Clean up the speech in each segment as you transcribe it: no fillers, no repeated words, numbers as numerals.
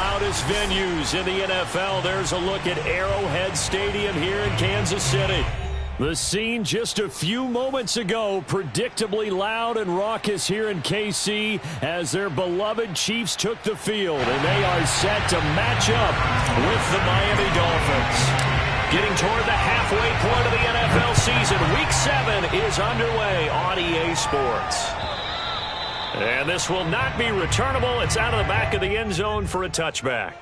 loudest venues in the NFL. There's a look at Arrowhead Stadium here in Kansas City. The scene just a few moments ago, predictably loud and raucous here in KC as their beloved Chiefs took the field, and they are set to match up with the Miami Dolphins. Getting toward the halfway point of the NFL season, Week 7 is underway on EA Sports. And this will not be returnable. It's out of the back of the end zone for a touchback.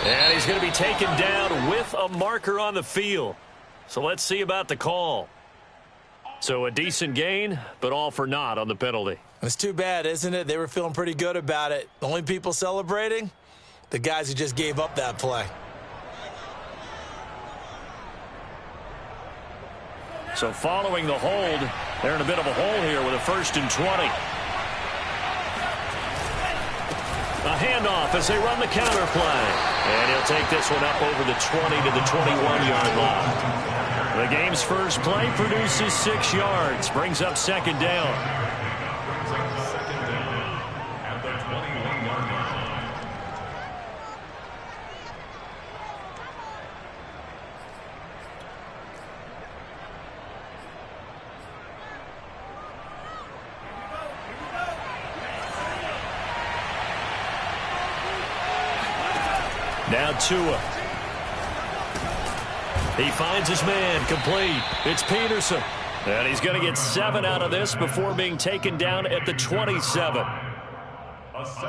And he's going to be taken down with a marker on the field. So let's see about the call. So a decent gain, but all for naught on the penalty. It's too bad, isn't it? They were feeling pretty good about it. The only people celebrating, the guys who just gave up that play. So following the hold, they're in a bit of a hole here with a 1st and 20. A handoff as they run the counter play. And he'll take this one up over the 20 to the 21-yard line. The game's first play produces 6 yards, brings up 2nd down. Now Tua. He finds his man, complete. It's Peterson. And he's going to get 7 out of this before being taken down at the 27.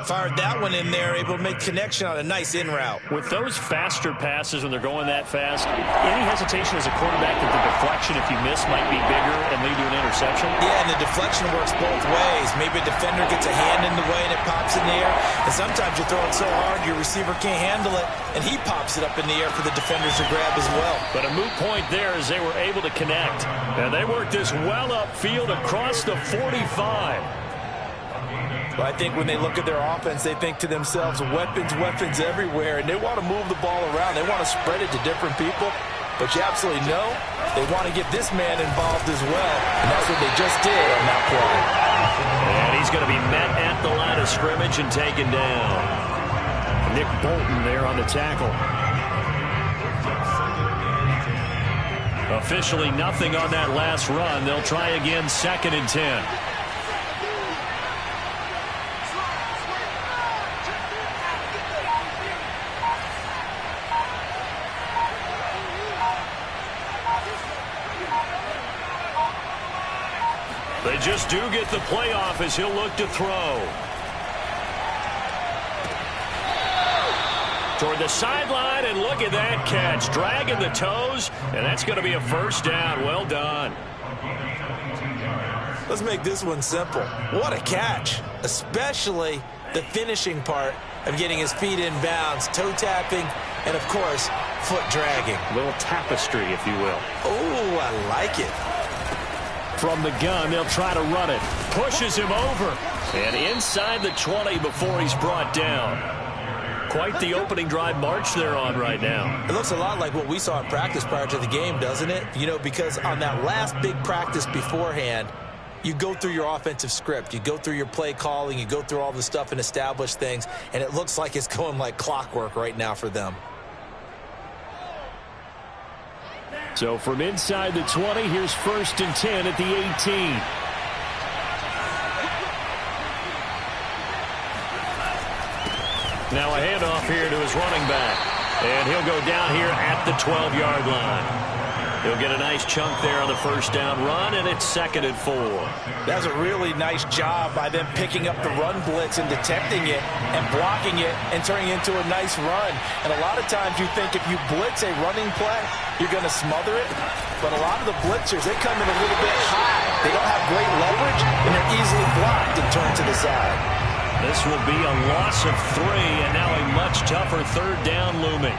Fired that one in there, able to make connection on a nice in route. With those faster passes when they're going that fast, any hesitation as a quarterback that the deflection, if you miss, might be bigger and lead to an interception? Yeah, and the deflection works both ways. Maybe a defender gets a hand in the way and it pops in the air. And sometimes you throw it so hard your receiver can't handle it, and he pops it up in the air for the defenders to grab as well. But a moot point there as they were able to connect. And they worked this well upfield across the 45. Well, I think when they look at their offense, they think to themselves, weapons, weapons everywhere, and they want to move the ball around. They want to spread it to different people, but you absolutely know they want to get this man involved as well, and that's what they just did on that play. And he's going to be met at the line of scrimmage and taken down. Nick Bolton there on the tackle. Officially nothing on that last run. They'll try again, 2nd and 10. They just do get the playoff as he'll look to throw. Toward the sideline, and look at that catch. Dragging the toes, and that's going to be a 1st down. Well done. Let's make this one simple. What a catch, especially the finishing part of getting his feet in bounds, toe tapping, and, of course, foot dragging. A little tapestry, if you will. Oh, I like it. From the gun, they'll try to run it. Pushes him over. And inside the 20 before he's brought down. Quite the opening drive march they're on right now. It looks a lot like what we saw in practice prior to the game, doesn't it? You know, because on that last big practice beforehand, you go through your offensive script. You go through your play calling. You go through all the stuff and establish things. And it looks like it's going like clockwork right now for them. So from inside the 20, here's 1st and 10 at the 18. Now a handoff here to his running back. And he'll go down here at the 12-yard line. He'll get a nice chunk there on the 1st down run, and it's 2nd and 4. That's a really nice job by them picking up the run blitz and detecting it and blocking it and turning it into a nice run. And a lot of times you think if you blitz a running play, you're going to smother it. But a lot of the blitzers, they come in a little bit high. They don't have great leverage, and they're easily blocked and turned to the side. This will be a loss of 3, and now a much tougher third down looming.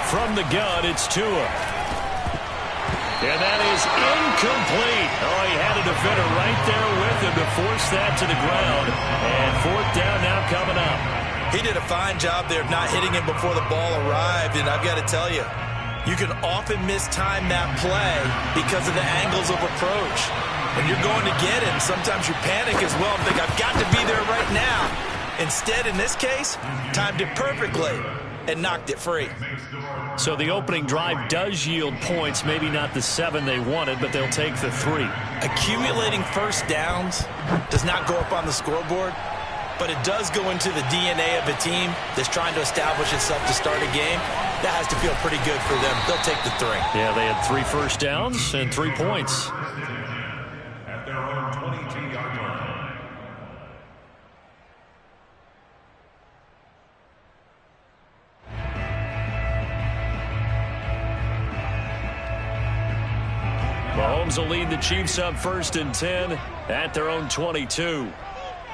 From the gun, it's Tua. And that is incomplete. Oh, he had a defender right there with him to force that to the ground. And fourth down now coming up. He did a fine job there of not hitting him before the ball arrived. And I've got to tell you, you can often mistime that play because of the angles of approach. When you're going to get him, sometimes you panic as well and think, I've got to be there right now. Instead, in this case, timed it perfectly and knocked it free. So the opening drive does yield points, maybe not the 7 they wanted, but they'll take the 3. Accumulating first downs does not go up on the scoreboard, but it does go into the DNA of a team that's trying to establish itself to start a game. That has to feel pretty good for them. They'll take the 3. Yeah, they had 3 first downs and 3 points. At their own 22-yard line. Mahomes will lead the Chiefs up 1st and 10 at their own 22.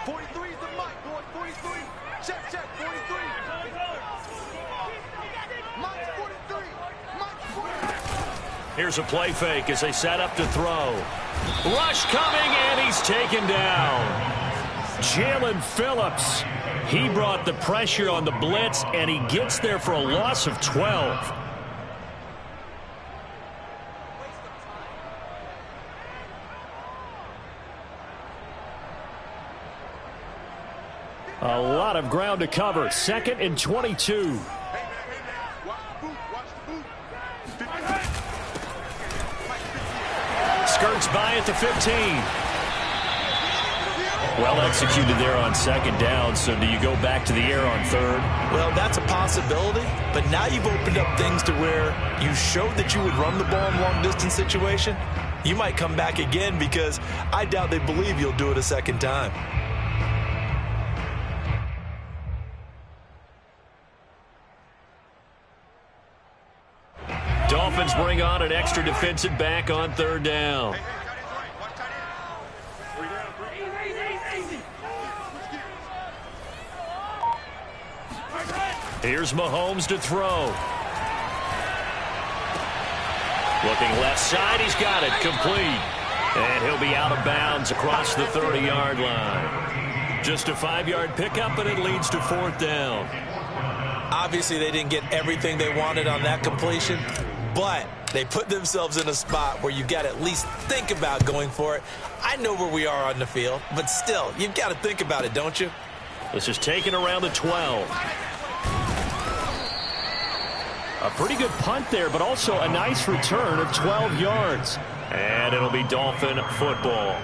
43 is the mic, boy. 43. Check, check. 43. Mike's 43. Mike's 43. Here's a play fake as they set up to throw. Rush coming, and he's taken down. Jalen Phillips. He brought the pressure on the blitz, and he gets there for a loss of 12. A lot of ground to cover. 2nd and 22. Skirts by at the 15. Well executed there on 2nd down. So do you go back to the air on 3rd? Well, that's a possibility, but now you've opened up things to where you showed that you would run the ball in long-distance situation. You might come back again because I doubt they believe you'll do it a 2nd time. Dolphins bring on an extra defensive back on 3rd down. Here's Mahomes to throw. Looking left side, he's got it, complete. And he'll be out of bounds across the 30-yard line. Just a 5-yard pickup, and it leads to 4th down. Obviously, they didn't get everything they wanted on that completion, but they put themselves in a spot where you've got to at least think about going for it. I know where we are on the field, but still, you've got to think about it, don't you? This is taken around the 12. A pretty good punt there, but also a nice return of 12 yards. And it'll be Dolphin football.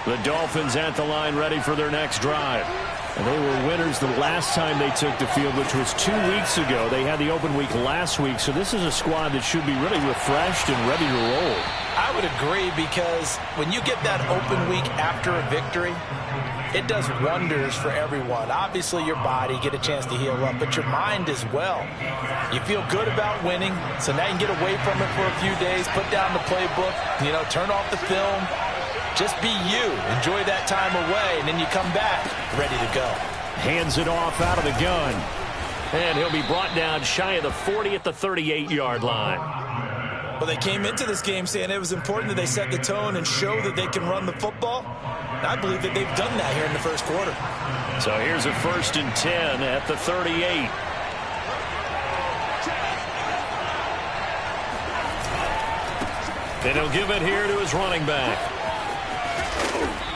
The Dolphins at the line, ready for their next drive. And they were winners the last time they took the field, which was 2 weeks ago. They had the open week last week, so this is a squad that should be really refreshed and ready to roll. I would agree, because when you get that open week after a victory, it does wonders for everyone. Obviously, your body, get a chance to heal up, but your mind as well. You feel good about winning, so now you can get away from it for a few days, put down the playbook, turn off the film. Just be you. Enjoy that time away, and then you come back ready to go. Hands it off out of the gun. And he'll be brought down shy of the 40 at the 38-yard line. Well, they came into this game saying it was important that they set the tone and show that they can run the football. And I believe that they've done that here in the first quarter. So here's a 1st and 10 at the 38. And he'll give it here to his running back.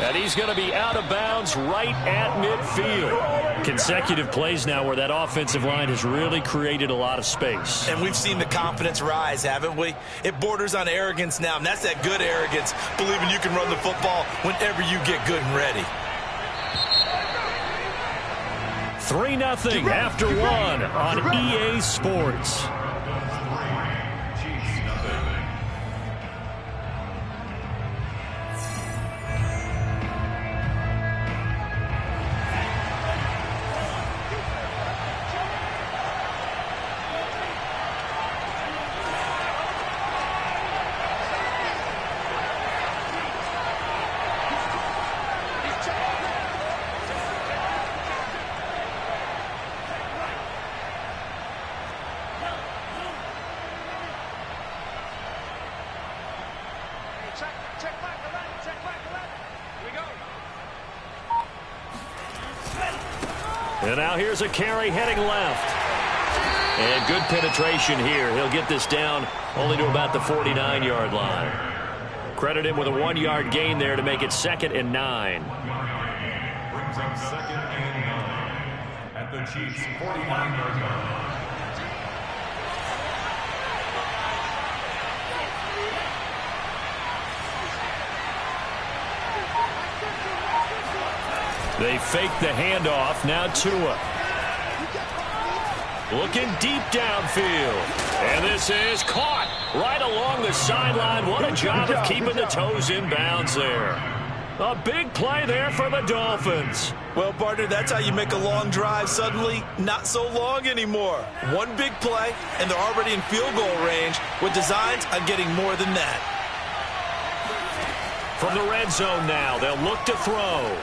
And he's going to be out of bounds right at midfield. Consecutive plays now where that offensive line has really created a lot of space. And we've seen the confidence rise, haven't we? It borders on arrogance now, and that's that good arrogance, believing you can run the football whenever you get good and ready. 3-0 after 1 on EA Sports. And now here's a carry heading left. And good penetration here. He'll get this down only to about the 49-yard line. Credit him with a 1-yard gain there to make it 2nd and 9. Brings up 2nd and 9 at the Chiefs' 49-yard line. They fake the handoff. Now Tua. Looking deep downfield. And this is caught right along the sideline. What a job of keeping the toes in bounds there. A big play there for the Dolphins. Well, partner, that's how you make a long drive suddenly not so long anymore. One big play, and they're already in field goal range with designs on getting more than that. From the red zone now, they'll look to throw.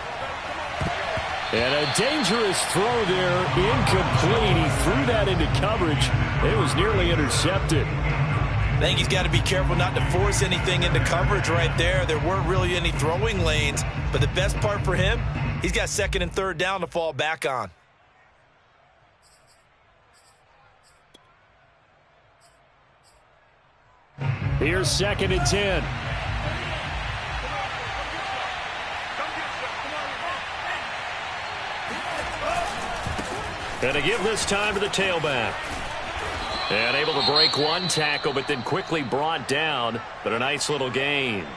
And a dangerous throw there, incomplete. He threw that into coverage. It was nearly intercepted. I think he's got to be careful not to force anything into coverage right there. There weren't really any throwing lanes, but the best part for him, he's got 2nd and 3rd down to fall back on. Here's 2nd and 10. And to give this time to the tailback. And able to break one tackle, but then quickly brought down. But a nice little gain.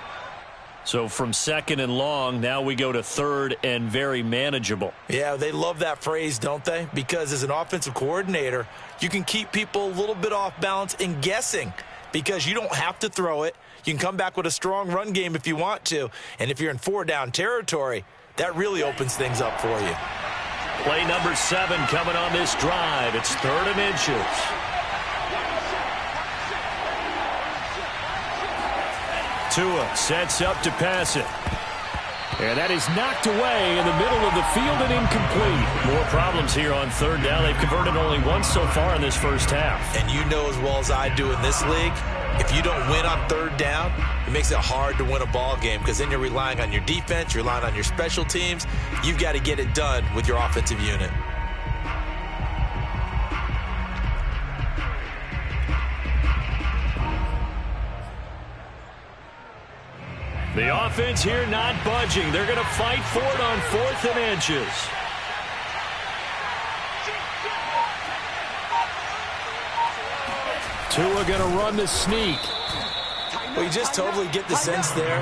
So from 2nd and long, now we go to 3rd and very manageable. Yeah, they love that phrase, don't they? Because as an offensive coordinator, you can keep people a little bit off balance and guessing. Because you don't have to throw it. You can come back with a strong run game if you want to. And if you're in 4-down territory, that really opens things up for you. Play number 7 coming on this drive. It's 3rd and inches. Tua sets up to pass it. And that is knocked away in the middle of the field and incomplete. More problems here on 3rd down. They've converted only once so far in this first half. And you know as well as I do in this league, if you don't win on 3rd down, it makes it hard to win a ball game because then you're relying on your defense, you're relying on your special teams. You've got to get it done with your offensive unit. The offense here not budging. They're going to fight for it on 4th and inches. Tua going to run the sneak. Well, you just totally get the sense there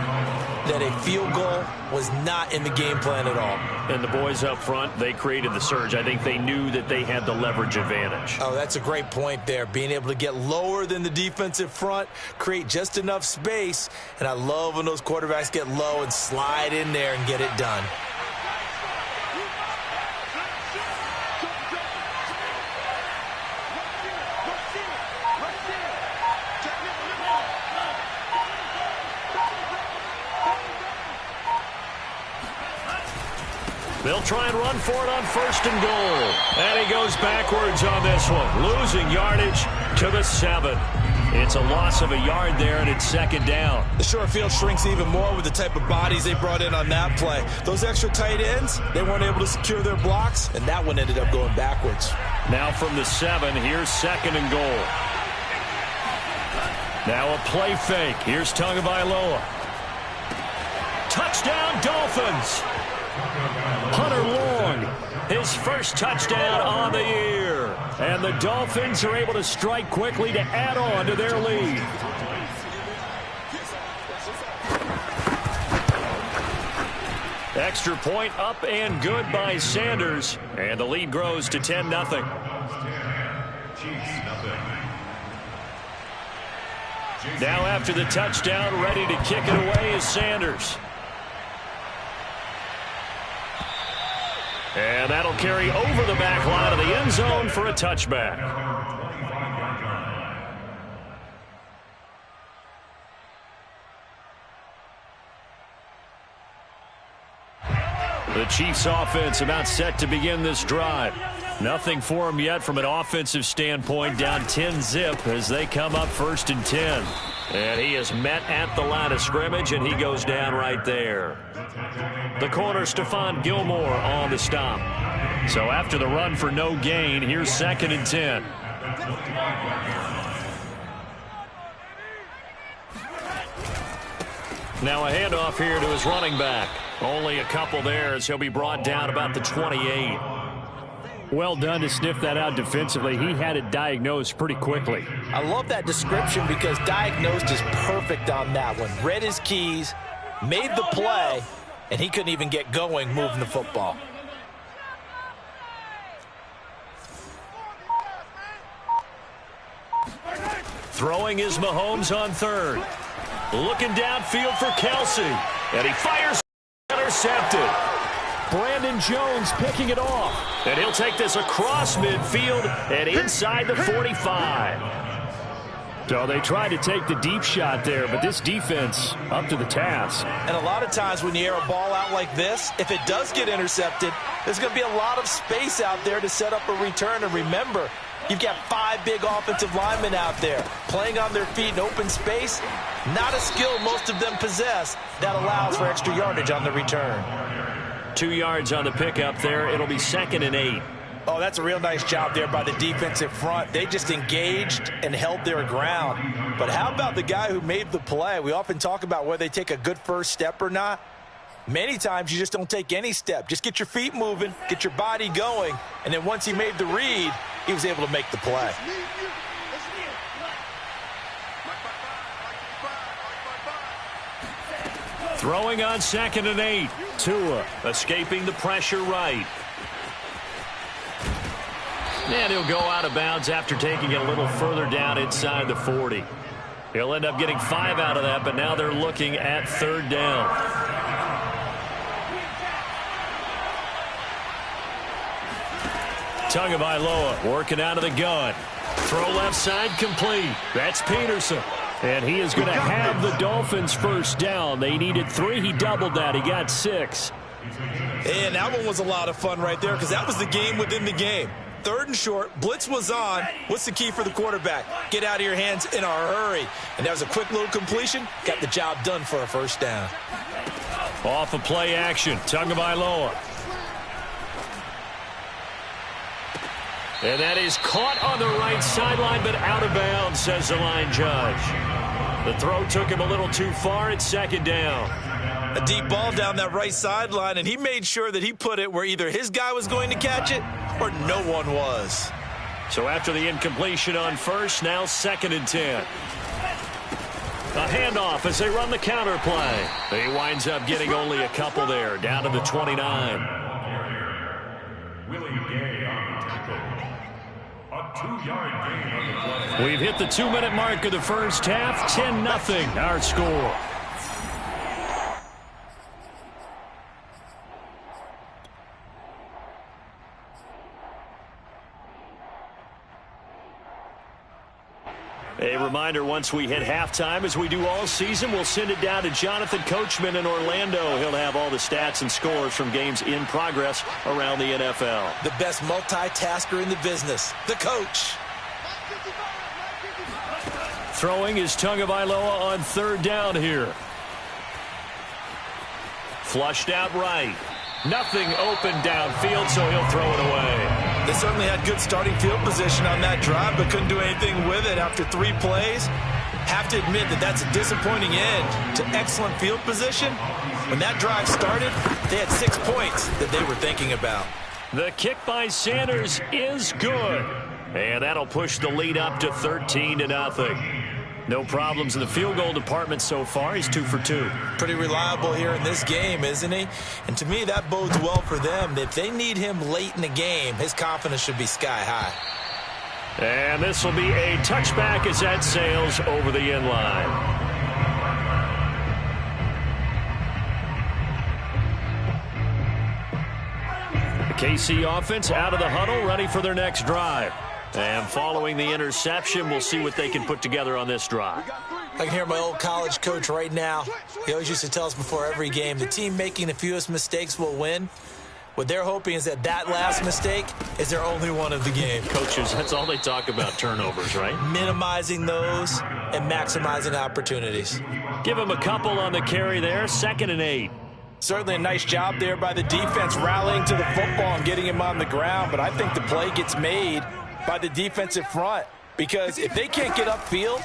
that a field goal was not in the game plan at all. And the boys up front, they created the surge. I think they knew that they had the leverage advantage. Oh, that's a great point there. Being able to get lower than the defensive front, create just enough space. And I love when those quarterbacks get low and slide in there and get it done. They'll try and run for it on 1st and goal. And he goes backwards on this one, losing yardage to the 7. It's a loss of a yard there, and it's 2nd down. The short field shrinks even more with the type of bodies they brought in on that play. Those extra tight ends, they weren't able to secure their blocks, and that one ended up going backwards. Now from the 7, here's 2nd and goal. Now a play fake. Here's Tagovailoa. Touchdown, Dolphins. Hunter Long, his first touchdown on the year. And the Dolphins are able to strike quickly to add on to their lead. Extra point up and good by Sanders. And the lead grows to 10-0. Now after the touchdown, ready to kick it away is Sanders. And that'll carry over the back line of the end zone for a touchback. The Chiefs offense about set to begin this drive. Nothing for them yet from an offensive standpoint, down 10-zip as they come up 1st and 10. And he is met at the line of scrimmage, and he goes down right there. The corner, Stephon Gilmore, on the stop. So after the run for no gain, here's 2nd and 10. Now a handoff here to his running back. Only a couple there as he'll be brought down about the 28. Well done to sniff that out defensively. He had it diagnosed pretty quickly. I love that description because diagnosed is perfect on that one. Read his keys, made the play, and he couldn't even get going moving the football. Throwing is Mahomes on 3rd. Looking downfield for Kelsey. And he fires. Intercepted. Brandon Jones picking it off. And he'll take this across midfield and inside the 45. So they tried to take the deep shot there, but this defense up to the task. And a lot of times when you air a ball out like this, if it does get intercepted, there's going to be a lot of space out there to set up a return. And remember, you've got 5 big offensive linemen out there playing on their feet in open space. Not a skill most of them possess that allows for extra yardage on the return. 2 yards on the pickup there. It'll be 2nd and 8. Oh, that's a real nice job there by the defensive front. They just engaged and held their ground. But how about the guy who made the play? We often talk about whether they take a good first step or not. Many times you just don't take any step. Just get your feet moving, get your body going, and then once he made the read, he was able to make the play. Throwing on 2nd and 8. Tua escaping the pressure right. And he'll go out of bounds after taking it a little further down inside the 40. He'll end up getting 5 out of that, but now they're looking at 3rd down. Tagovailoa working out of the gun. Throw left side complete. That's Peterson. And he is going to have the Dolphins 1st down. They needed 3. He doubled that. He got 6. And that one was a lot of fun right there because that was the game within the game. 3rd and short. Blitz was on. What's the key for the quarterback? Get out of your hands in a hurry. And that was a quick little completion. Got the job done for a 1st down. Off of play action. Tagovailoa. And that is caught on the right sideline, but out of bounds, says the line judge. The throw took him a little too far. It's 2nd down. A deep ball down that right sideline, and he made sure that he put it where either his guy was going to catch it or no one was. So after the incompletion on 1st, now 2nd and 10. A handoff as they run the counter play. He winds up getting only a couple there, down to the 29. We've hit the 2-minute mark of the 1st half. 10-0 our score. A reminder, once we hit halftime, as we do all season, we'll send it down to Jonathan Coachman in Orlando. He'll have all the stats and scores from games in progress around the NFL. The best multitasker in the business, the coach. Throwing is Tagovailoa on 3rd down here. Flushed out right. Nothing open downfield, so he'll throw it away. They certainly had good starting field position on that drive, but couldn't do anything with it after 3 plays. Have to admit that that's a disappointing end to excellent field position. When that drive started, they had 6 points that they were thinking about. The kick by Sanders is good. And that'll push the lead up to 13-0. No problems in the field goal department so far. He's 2 for 2. Pretty reliable here in this game, isn't he? And to me, that bodes well for them. If they need him late in the game, his confidence should be sky high. And this will be a touchback as that sails over the end line. The KC offense out of the huddle, ready for their next drive. And following the interception, we'll see what they can put together on this drive. I can hear my old college coach right now. He always used to tell us before every game, the team making the fewest mistakes will win. What they're hoping is that last mistake is their only one of the game. Coaches, that's all they talk about, turnovers, right? Minimizing those and maximizing opportunities. Give them a couple on the carry there, 2nd and 8. Certainly a nice job there by the defense rallying to the football and getting him on the ground, but I think the play gets made by the defensive front, because if they can't get upfield,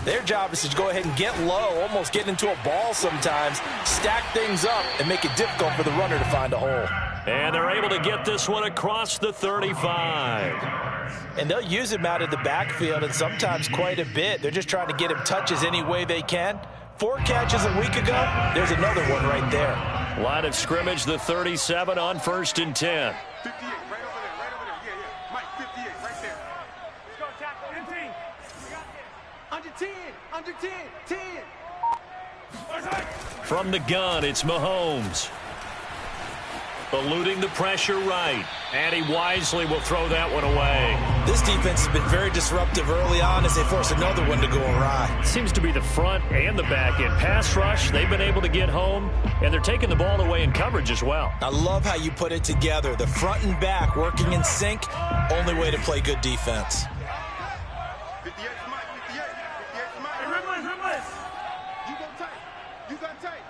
their job is to go ahead and get low, almost get into a ball sometimes, stack things up, and make it difficult for the runner to find a hole. And they're able to get this one across the 35. And they'll use him out of the backfield, and sometimes quite a bit. They're just trying to get him touches any way they can. 4 catches a week ago, there's another one right there. Line of scrimmage, the 37 on 1st and 10. 58, right over there, right over there. Yeah, yeah. Mike, 58, right there. Let's go, tackle. 15. Under 10, under 10, 10. From the gun, it's Mahomes. Eluding the pressure right. And he wisely will throw that one away. This defense has been very disruptive early on as they force another one to go awry. Seems to be the front and the back end. Pass rush, they've been able to get home, and they're taking the ball away in coverage as well. I love how you put it together. The front and back working in sync, only way to play good defense. 58 to Mike, 58. 58 to Mike. Hey, Ripley. You go tight. You got tight.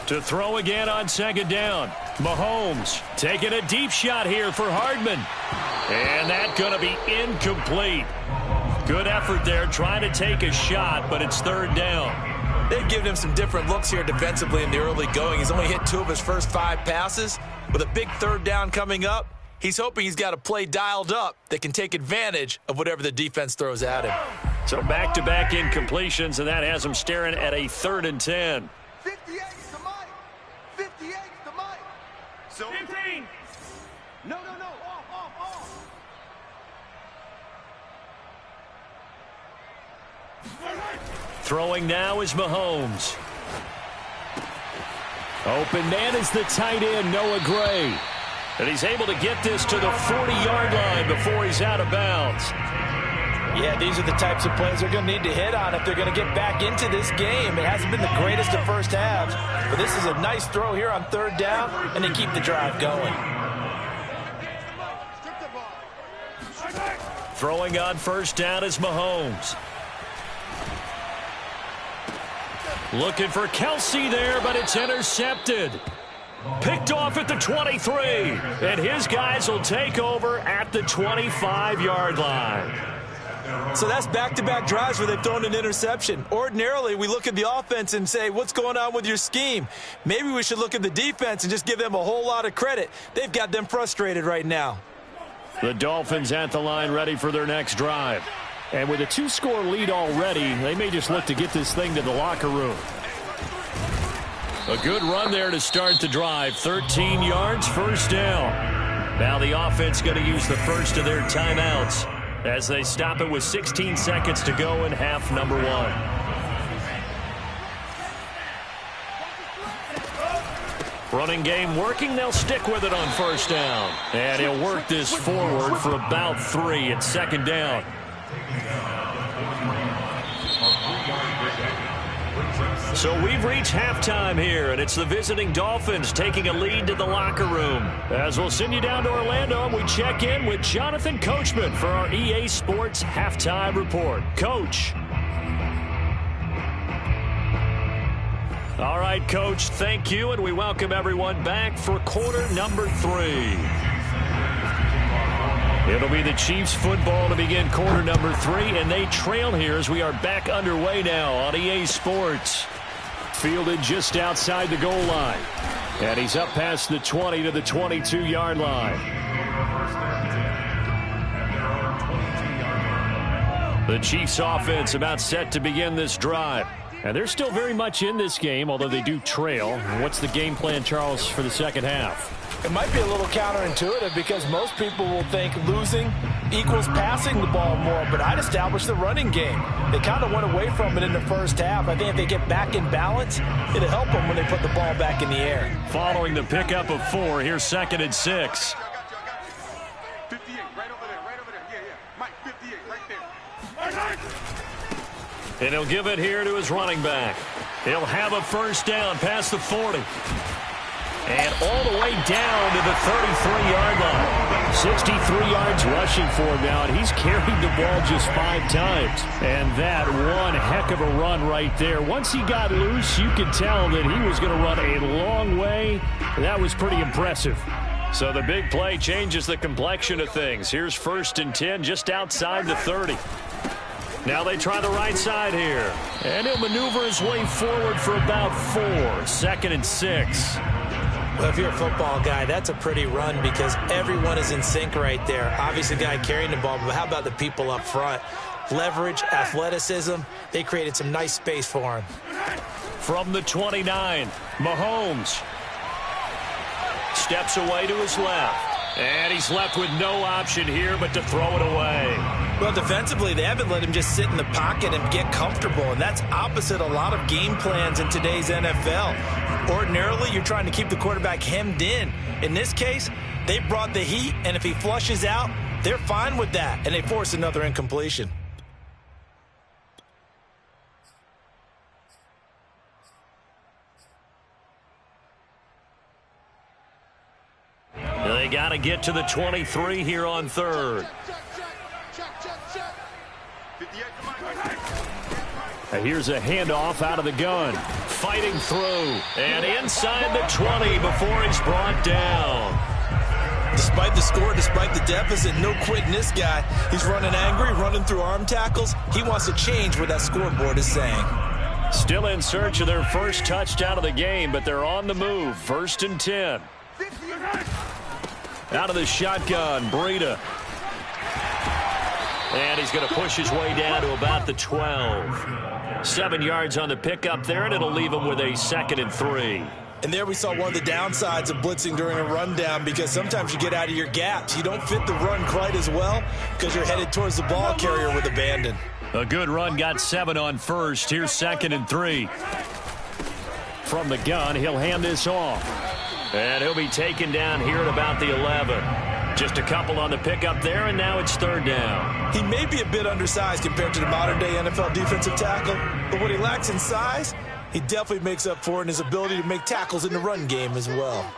To throw again on 2nd down. Mahomes taking a deep shot here for Hardman. And that's going to be incomplete. Good effort there trying to take a shot, but it's 3rd down. They've given him some different looks here defensively in the early going. He's only hit 2 of his first 5 passes. With a big 3rd down coming up, he's hoping he's got a play dialed up that can take advantage of whatever the defense throws at him. So back-to-back incompletions, and that has him staring at a 3rd and 10. 58 to Mike. 58 to Mike. So 15. No. Off. Throwing now is Mahomes. Open man is the tight end, Noah Gray. And he's able to get this to the 40-yard line before he's out of bounds. Yeah, these are the types of plays they're going to need to hit on if they're going to get back into this game. It hasn't been the greatest of first halves, but this is a nice throw here on 3rd down, and they keep the drive going. Throwing on 1st down is Mahomes. Looking for Kelsey there, but it's intercepted. Picked off at the 23, and his guys will take over at the 25-yard line. So that's back-to-back drives where they've thrown an interception. Ordinarily, we look at the offense and say, what's going on with your scheme? Maybe we should look at the defense and just give them a whole lot of credit. They've got them frustrated right now. The Dolphins at the line ready for their next drive. And with a 2-score lead already, they may just look to get this thing to the locker room. A good run there to start the drive. 13 yards, 1st down. Now the offense going to use the first of their timeouts as they stop it with 16 seconds to go in half number 1. Running game working. They'll stick with it on 1st down. And he'll work this forward for about 3 at 2nd down. So we've reached halftime here, and it's the visiting Dolphins taking a lead to the locker room. As we'll send you down to Orlando, and we check in with Jonathan Coachman for our EA Sports Halftime Report. Coach. All right, Coach, thank you, and we welcome everyone back for quarter number 3. It'll be the Chiefs football to begin quarter number 3, and they trail here as we are back underway now on EA Sports. Fielded just outside the goal line. And he's up past the 20 to the 22-yard line. The Chiefs offense about set to begin this drive. And they're still very much in this game, although they do trail. What's the game plan, Charles, for the second half? It might be a little counterintuitive because most people will think losing equals passing the ball more, but I'd establish the running game. They kind of went away from it in the first half. I think if they get back in balance, it'll help them when they put the ball back in the air. Following the pickup of 4, here's 2nd and 6. 58, right over there, yeah. Mike, 58, right there. And he'll give it here to his running back. He'll have a first down past the 40. And all the way down to the 33-yard line. 63 yards rushing for him now, and he's carried the ball just 5 times. And that one heck of a run right there. Once he got loose, you could tell that he was going to run a long way. That was pretty impressive. So the big play changes the complexion of things. Here's 1st and 10 just outside the 30. Now they try the right side here. And he'll maneuver his way forward for about 4. 2nd and 6. Well, if you're a football guy, that's a pretty run because everyone is in sync right there. Obviously, the guy carrying the ball, but how about the people up front? Leverage, athleticism, they created some nice space for him. From the 29, Mahomes steps away to his left. And he's left with no option here but to throw it away. Well, defensively, they haven't let him just sit in the pocket and get comfortable, and that's opposite a lot of game plans in today's NFL. Ordinarily, you're trying to keep the quarterback hemmed in. In this case, they brought the heat, and if he flushes out, they're fine with that, and they force another incompletion. They got to get to the 23 here on 3rd. Here's a handoff out of the gun. Fighting through. And inside the 20 before he's brought down. Despite the score, despite the deficit, no quitting this guy. He's running angry, running through arm tackles. He wants to change what that scoreboard is saying. Still in search of their first touchdown of the game, but they're on the move. 1st and 10. Out of the shotgun, Breida. And he's going to push his way down to about the 12. 7 yards on the pickup there, and it'll leave him with a 2nd and 3. And there we saw one of the downsides of blitzing during a rundown because sometimes you get out of your gaps. You don't fit the run quite as well because you're headed towards the ball carrier with abandon. A good run, got 7 on 1st. Here's 2nd and 3. From the gun, he'll hand this off. And he'll be taken down here at about the 11. Just a couple on the pickup there, and now it's 3rd down. He may be a bit undersized compared to the modern-day NFL defensive tackle, but what he lacks in size, he definitely makes up for in his ability to make tackles in the run game as well.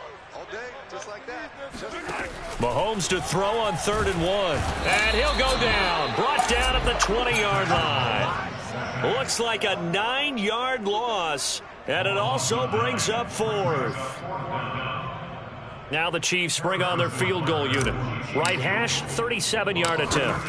Mahomes to throw on 3rd and 1. And he'll go down. Brought down at the 20-yard line. Looks like a 9-yard loss, and it also brings up 4th. Now the Chiefs bring on their field goal unit. Right hash, 37-yard attempt.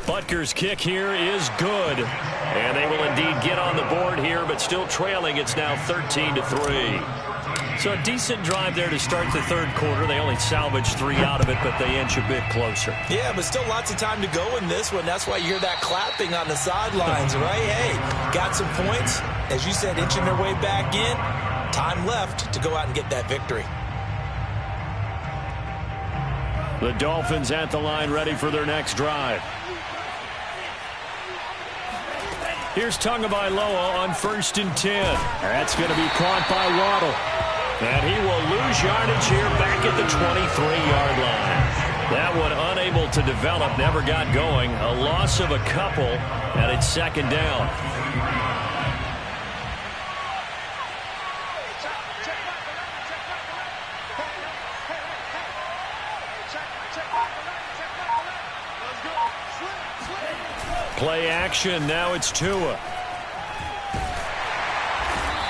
Butker's kick here is good. And they will indeed get on the board here, but still trailing. It's now 13-3. So a decent drive there to start the 3rd quarter. They only salvaged 3 out of it, but they inch a bit closer. Yeah, but still lots of time to go in this one. That's why you hear that clapping on the sidelines, right? Hey, got some points. As you said, inching their way back in. Time left to go out and get that victory. The Dolphins at the line ready for their next drive. Here's Tagovailoa on 1st and 10. That's going to be caught by Waddle. And he will lose yardage here back at the 23-yard line. That one unable to develop, never got going. A loss of a couple, and it's 2nd down. Play action, now it's Tua.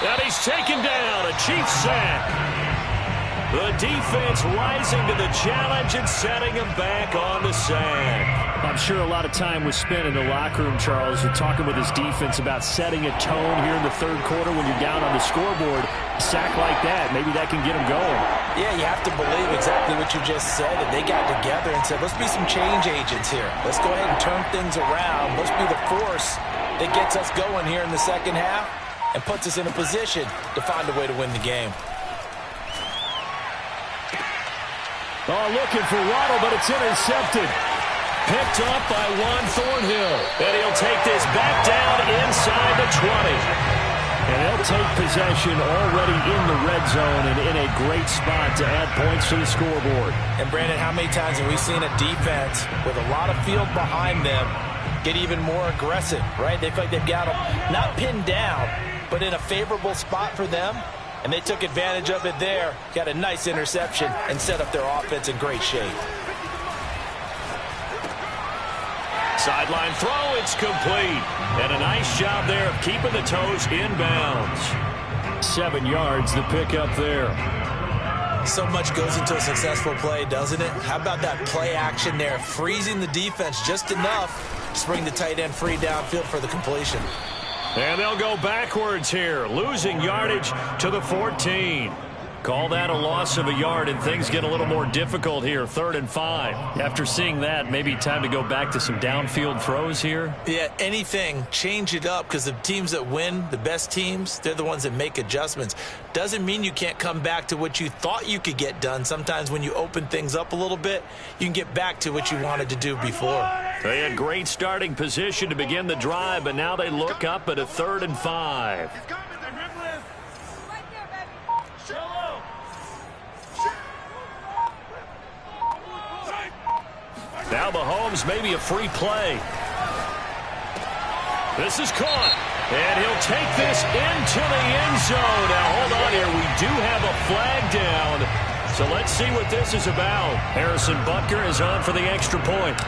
And he's taken down, a Chiefs sack. The defense rising to the challenge and setting him back on the sack. I'm sure a lot of time was spent in the locker room, Charles, talking with his defense about setting a tone here in the third quarter when you're down on the scoreboard. A sack like that, maybe that can get him going. Yeah, you have to believe exactly what you just said, that they got together and said, let's be some change agents here. Let's go ahead and turn things around. Let's be the force that gets us going here in the second half and puts us in a position to find a way to win the game. Oh, looking for Waddle, but it's intercepted. Picked up by Juan Thornhill. And he'll take this back down inside the 20. And they'll take possession already in the red zone and in a great spot to add points to the scoreboard. And, Brandon, how many times have we seen a defense with a lot of field behind them get even more aggressive, right? They feel like they've got them not pinned down, but in a favorable spot for them. And they took advantage of it there, got a nice interception, and set up their offense in great shape. Sideline throw, it's complete. And a nice job there of keeping the toes inbounds. 7 yards, the pickup there. So much goes into a successful play, doesn't it? How about that play action there, freezing the defense just enough to bring the tight end free downfield for the completion. And they'll go backwards here, losing yardage to the 14. Call that a loss of a yard, and things get a little more difficult here, 3rd and 5. After seeing that, maybe time to go back to some downfield throws here. Yeah, anything, change it up, because the teams that win, the best teams, they're the ones that make adjustments. Doesn't mean you can't come back to what you thought you could get done. Sometimes when you open things up a little bit, you can get back to what you wanted to do before. They had great starting position to begin the drive, but now they look up at a 3rd and 5. Now Mahomes, maybe a free play. This is caught. And he'll take this into the end zone. Now, hold on here. We do have a flag down. So let's see what this is about. Harrison Butker is on for the extra point.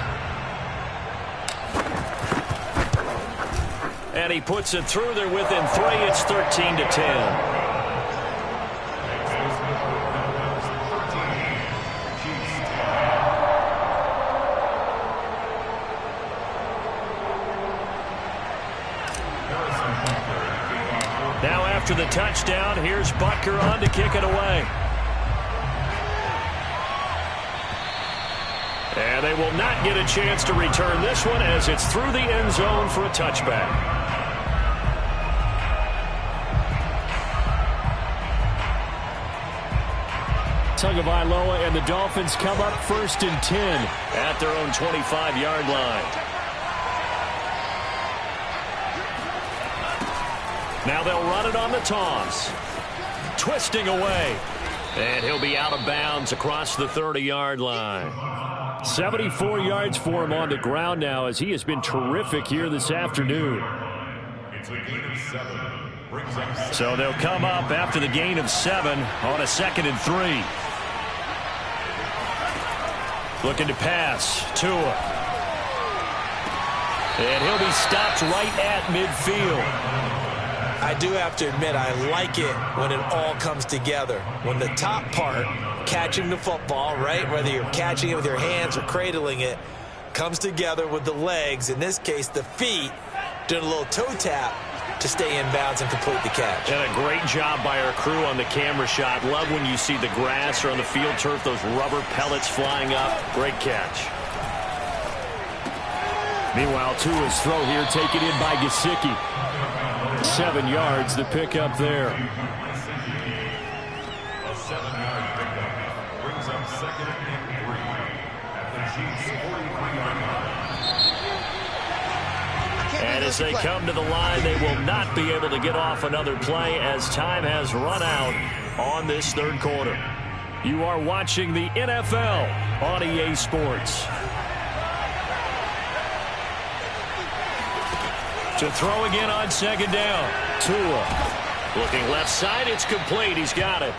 And he puts it through. They're within 3. It's 13-10. Now after the touchdown, here's Butker on to kick it away. And they will not get a chance to return this one as it's through the end zone for a touchback. Tagovailoa and the Dolphins come up 1st and 10 at their own 25-yard line. Now they'll run it on the toss. Twisting away. And he'll be out of bounds across the 30-yard line. 74 yards for him on the ground now as he has been terrific here this afternoon. It's a gain of 7. So they'll come up after the gain of 7 on a 2nd and 3. Looking to pass. Tua. And he'll be stopped right at midfield. I do have to admit, I like it when it all comes together. When the top part, catching the football, right, whether you're catching it with your hands or cradling it, comes together with the legs, in this case the feet, doing a little toe tap to stay in bounds and complete the catch. And a great job by our crew on the camera shot. Love when you see the grass or on the field turf, those rubber pellets flying up. Great catch. Meanwhile, Tua's throw here taken in by Gesicki. 7 yards, the pickup there. A 7-yard pickup brings up 2nd and 3 at the Chiefs' 43-yard line. And as they come to the line, they will not be able to get off another play as time has run out on this 3rd quarter. You are watching the NFL on EA Sports. To throw again on 2nd down. Tua. Looking left side, it's complete. He's got it.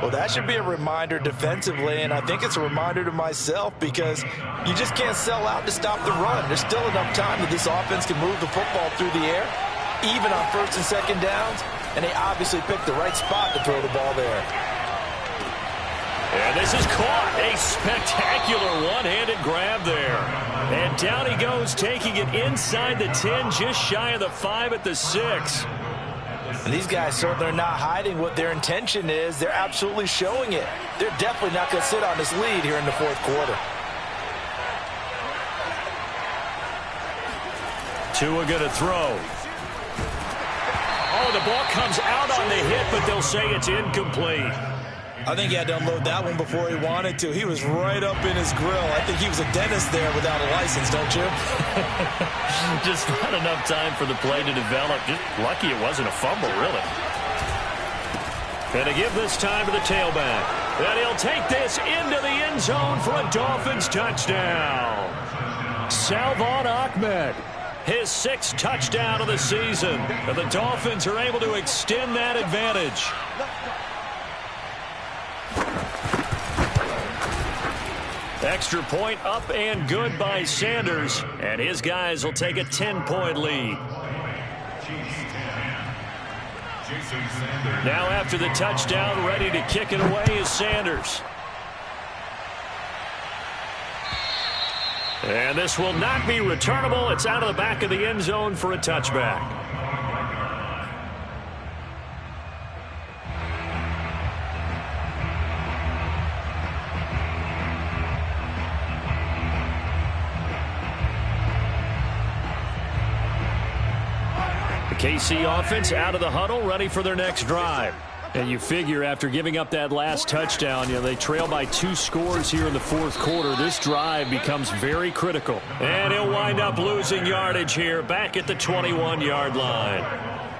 Well, that should be a reminder defensively, and I think it's a reminder to myself because you just can't sell out to stop the run. There's still enough time that this offense can move the football through the air, even on 1st and 2nd downs, and they obviously picked the right spot to throw the ball there. And this is caught. A spectacular one-handed grab there. And down he goes, taking it inside the 10, just shy of the 5 at the 6. And these guys certainly are not hiding what their intention is. They're absolutely showing it. They're definitely not going to sit on this lead here in the fourth quarter. Tua going to throw. Oh, the ball comes out on the hit, but they'll say it's incomplete. I think he had to unload that one before he wanted to. He was right up in his grill. I think he was a dentist there without a license, don't you? Just not enough time for the play to develop. Just lucky it wasn't a fumble, really. And to give this time to the tailback. And he'll take this into the end zone for a Dolphins touchdown. Salvon Ahmed, his 6th touchdown of the season. And the Dolphins are able to extend that advantage. Extra point up and good by Sanders. And his guys will take a 10-point lead. Now after the touchdown, ready to kick it away is Sanders. And this will not be returnable. It's out of the back of the end zone for a touchback. KC offense out of the huddle, ready for their next drive. And you figure after giving up that last touchdown, they trail by 2 scores here in the fourth quarter. This drive becomes very critical. And he'll wind up losing yardage here back at the 21-yard line.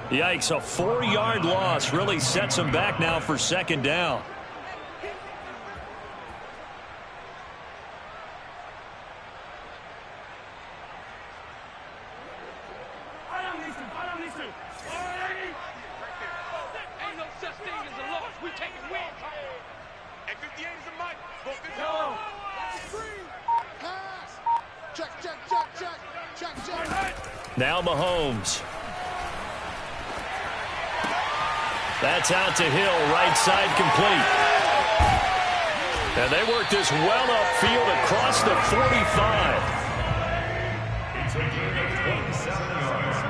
Yikes, a 4-yard loss really sets him back now for second down. Now Mahomes. That's out to Hill, right side complete. And they work this well upfield across the 45. It's a gain of 27 yards.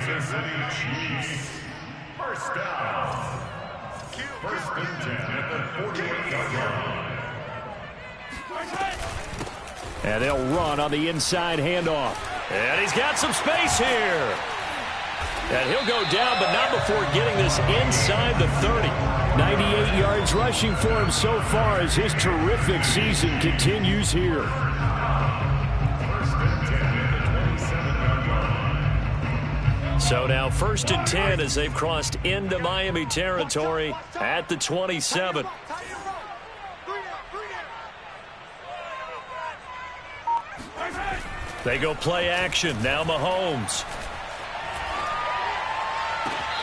Kansas City Chiefs. First down. First and 10 at the 48-yard line. And they'll run on the inside handoff. And he's got some space here. And he'll go down, but not before getting this inside the 30. 98 yards rushing for him so far as his terrific season continues here. First and 10 at the 27-yard line. So now 1st and 10 as they've crossed into Miami territory at the 27. They go play action. Now Mahomes.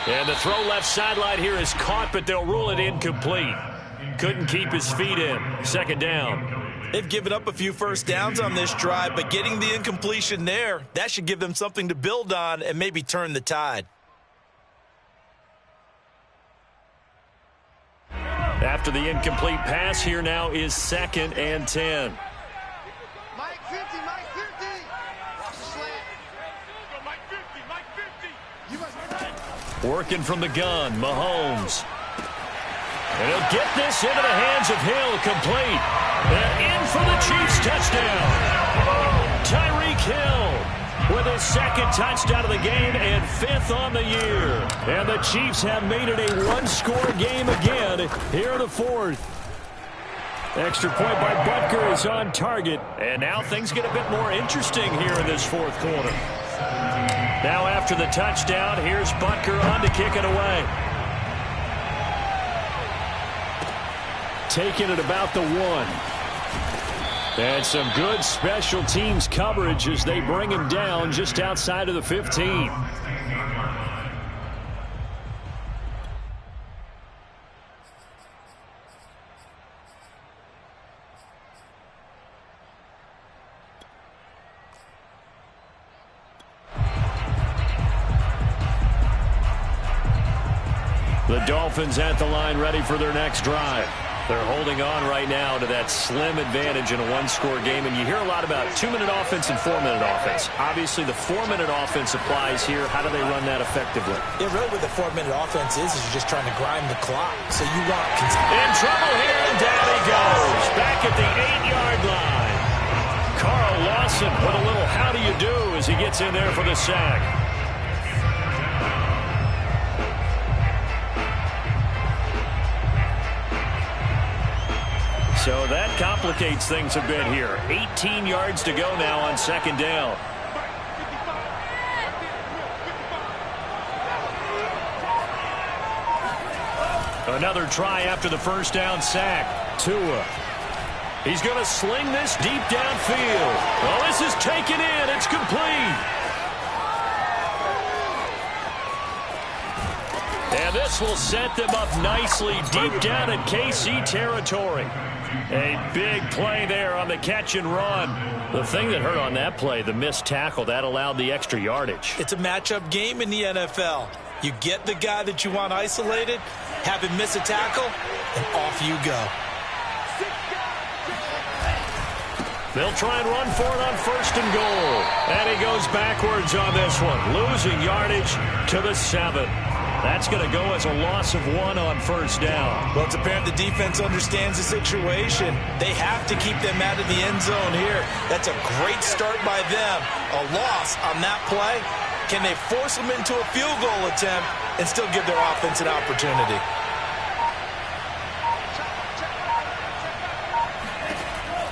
And the throw left sideline here is caught, but they'll rule it incomplete. Couldn't keep his feet in. Second down. They've given up a few first downs on this drive, but getting the incompletion there, that should give them something to build on and maybe turn the tide. After the incomplete pass, here now is 2nd and 10. Working from the gun, Mahomes. And he'll get this into the hands of Hill, complete. And in for the Chiefs touchdown. Tyreek Hill with his 2nd touchdown of the game and 5th on the year. And the Chiefs have made it a 1-score game again here in the 4th. Extra point by Butker is on target. And now things get a bit more interesting here in this 4th quarter. Now after the touchdown, here's Butker on to kick it away. Taking it about the 1. And some good special teams coverage as they bring him down just outside of the 15. The Dolphins at the line ready for their next drive. They're holding on right now to that slim advantage in a one-score game, and you hear a lot about 2-minute offense and 4-minute offense. Obviously, the 4-minute offense applies here. How do they run that effectively? Yeah, really what the 4-minute offense is you're just trying to grind the clock. So you want... In trouble here, and down he goes. Back at the 8-yard line. Carl Lawson with a little how do you do as he gets in there for the sack. So that complicates things a bit here. 18 yards to go now on second down. Another try after the first down sack. Tua. He's going to sling this deep downfield. Well, this is taken in. It's complete. And this will set them up nicely deep down in KC territory. A big play there on the catch and run. The thing that hurt on that play, the missed tackle, that allowed the extra yardage. It's a matchup game in the NFL. You get the guy that you want isolated, have him miss a tackle, and off you go. They'll try and run for it on first and goal. And he goes backwards on this one, losing yardage to the 7. That's going to go as a loss of 1 on first down. Well, it's apparent the defense understands the situation. They have to keep them out of the end zone here. That's a great start by them. A loss on that play. Can they force them into a field goal attempt and still give their offense an opportunity?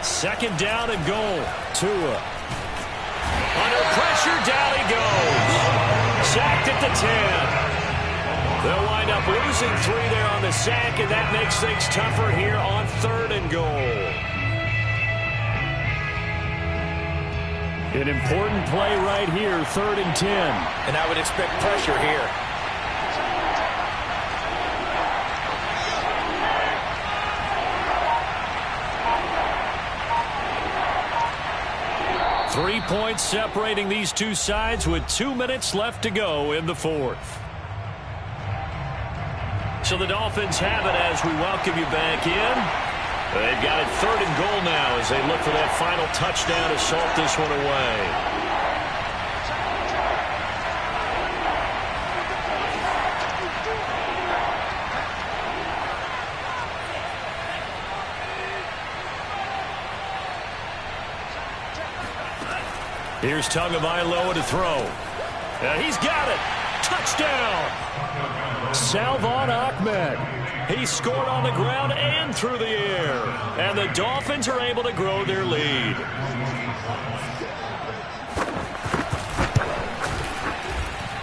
Second down and goal. Tua. Under pressure, down he goes. Sacked at the 10. They'll wind up losing 3 there on the sack, and that makes things tougher here on third and goal. An important play right here, 3rd and 10. And I would expect pressure here. Three points separating these two sides with 2 minutes left to go in the 4th. So the Dolphins have it as we welcome you back in. They've got it 3rd and goal now as they look for that final touchdown to salt this one away. Here's Tagovailoa to throw. And he's got it. Touchdown. Salvon Ahmed. He scored on the ground and through the air. And the Dolphins are able to grow their lead.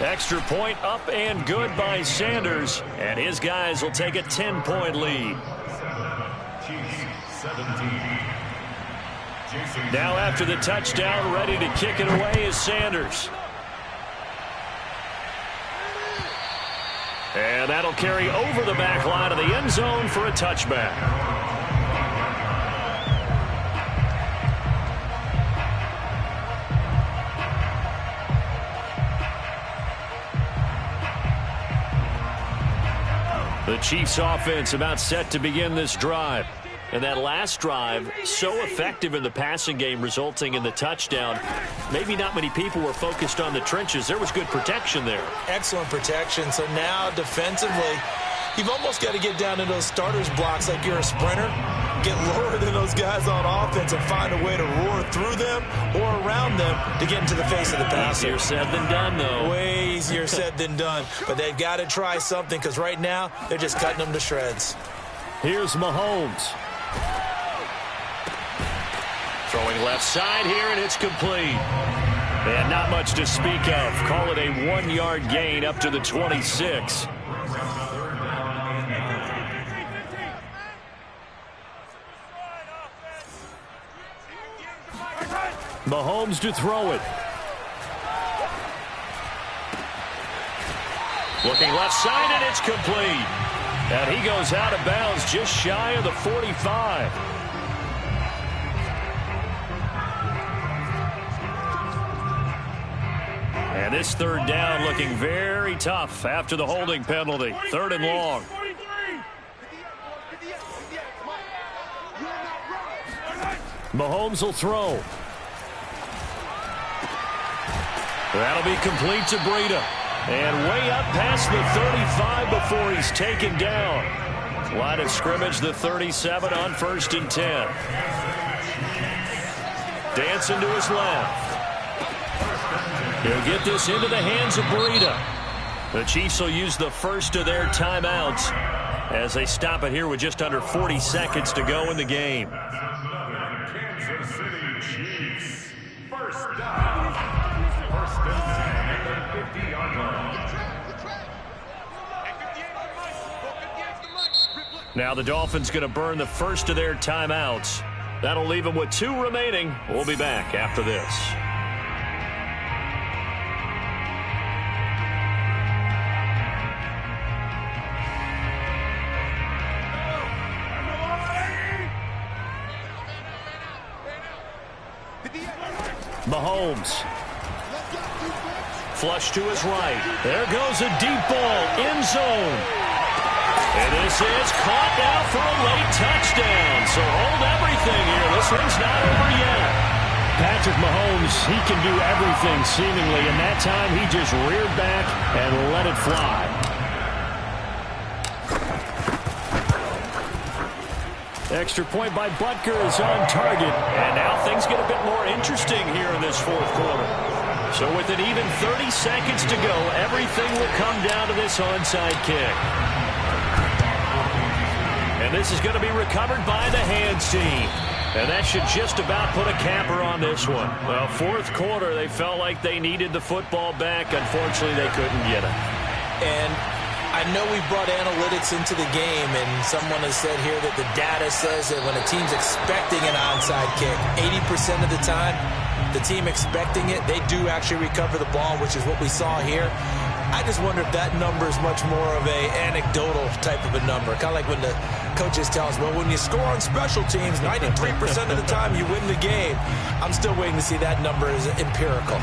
Extra point up and good by Sanders. And his guys will take a 10-point lead. Now after the touchdown, ready to kick it away is Sanders. And that'll carry over the back line of the end zone for a touchback. The Chiefs offense about set to begin this drive. And that last drive, so effective in the passing game, resulting in the touchdown. Maybe not many people were focused on the trenches. There was good protection there. Excellent protection. So now defensively, you've almost got to get down to those starters blocks like you're a sprinter. Get lower than those guys on offense and find a way to roar through them or around them to get into the face of the passer. Easier said than done, though. Way easier said than done. But they've got to try something because right now they're just cutting them to shreds. Here's Mahomes. Throwing left side here, and it's complete. And not much to speak of. Call it a 1-yard gain up to the 26. Mahomes to throw it. Looking left side, and it's complete. And he goes out of bounds just shy of the 45. And this third down looking very tough after the holding penalty. 3rd and long. Mahomes will throw. That'll be complete to Breida. And way up past the 35 before he's taken down. Line of scrimmage, the 37 on 1st and 10. Dancing to his left. He'll get this into the hands of Breida. The Chiefs will use the first of their timeouts as they stop it here with just under 40 seconds to go in the game. Kansas City Chiefs. First down. First and 10 at the 50-yard line. Now the Dolphins going to burn the first of their timeouts. That'll leave them with 2 remaining. We'll be back after this. Mahomes. Flush to his right. There goes a deep ball. End zone. And this is caught now for a late touchdown. So hold everything here. This one's not over yet. Patrick Mahomes, he can do everything seemingly. And that time he just reared back and let it fly. Extra point by Butker is on target. And now things get a bit more interesting here in this 4th quarter. So with an even 30 seconds to go, everything will come down to this onside kick. And this is going to be recovered by the hands team. And that should just about put a capper on this one. Well, 4th quarter, they felt like they needed the football back. Unfortunately, they couldn't get it. And I know we brought analytics into the game, and someone has said here that the data says that when a team's expecting an onside kick, 80% of the time, the team expecting it, they do actually recover the ball, which is what we saw here. I just wonder if that number is much more of a anecdotal type of a number. Kind of like when the coaches tell us, well, when you score on special teams, 93% of the time you win the game. I'm still waiting to see that number is empirical.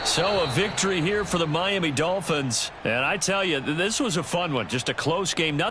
So a victory here for the Miami Dolphins. And I tell you, this was a fun one. Just a close game. Nothing.